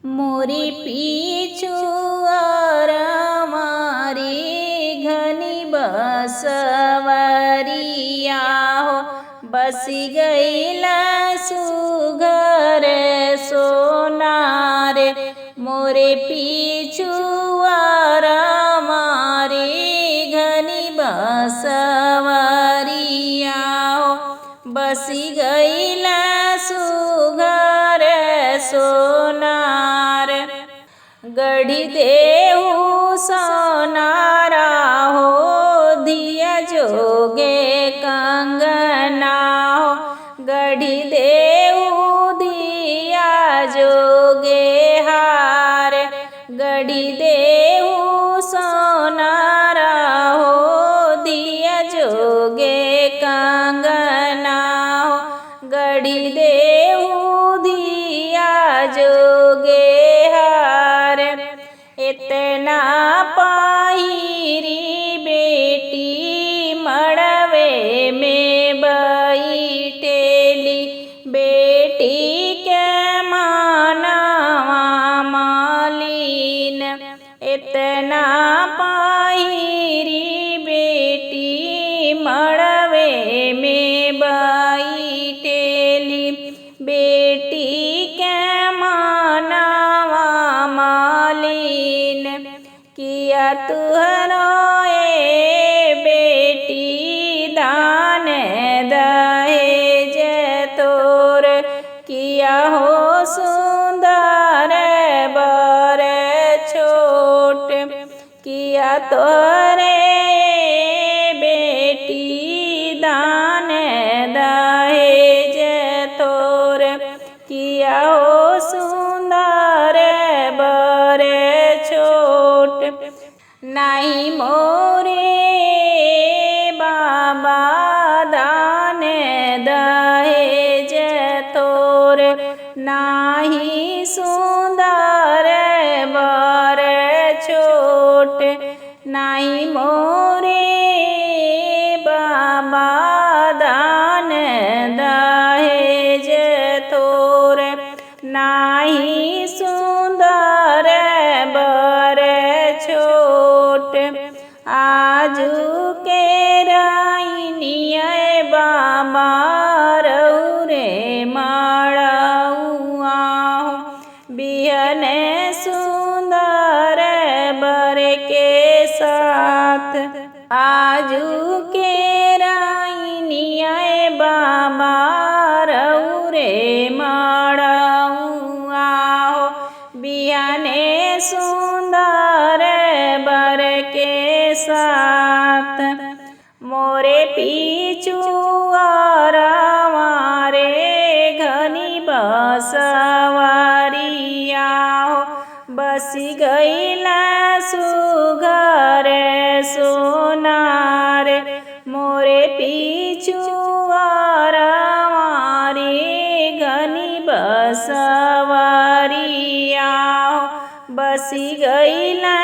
मोरी पीछुआर मारी घनी बसवरिया हो, बसी गईला सुघर सोनार। मोरे पीछुआर मारी घनी बसवरिया हो, बसी गईला सुघर सोनार। गढ़ी देहु सोनारा हो, दिया जोगे कंगना हो। गढ़ी देहु दिया जोगे हार, गढ़ी देहु सोनारा हो, दिया जोगे कंगना हो। गढ़ी देहु दिया जोगे हार, इतना पाहिरी बेटी मड़वे में बैठेली। बेटी के मानवा मालिन, इतना पाहिरी बेटी मड़वे में बैठेली। बेटी के मानवा मालिन, किया तुहरो बेटी दान दहेज तोर। किया हो सुंदर बर छोट, किया तोरे बेटी दान दहेज तोर। किया हो सुंदर बर छोट, नहीं मोरे बाबा दान दहेज तोर। नाही सुंदर बर छोट, नहीं मोरे बाबा दान दहेज तोर। नाही सुंदर बर छोट, आजू के राइनिया बाबा रौरे माड़ौआ हो। बिहन सुंदर बर के साथ, आजू के राइनिया बाबा रौरे माड़ौआ हो। बिहने सुंदर बर के साथ, मोरे पीछुआर मारे घनी बसवरिया हो, बसी गईला सुघर सोनार। मोरे पीछुआर मारे घनी बसवरिया हो, बसी गईला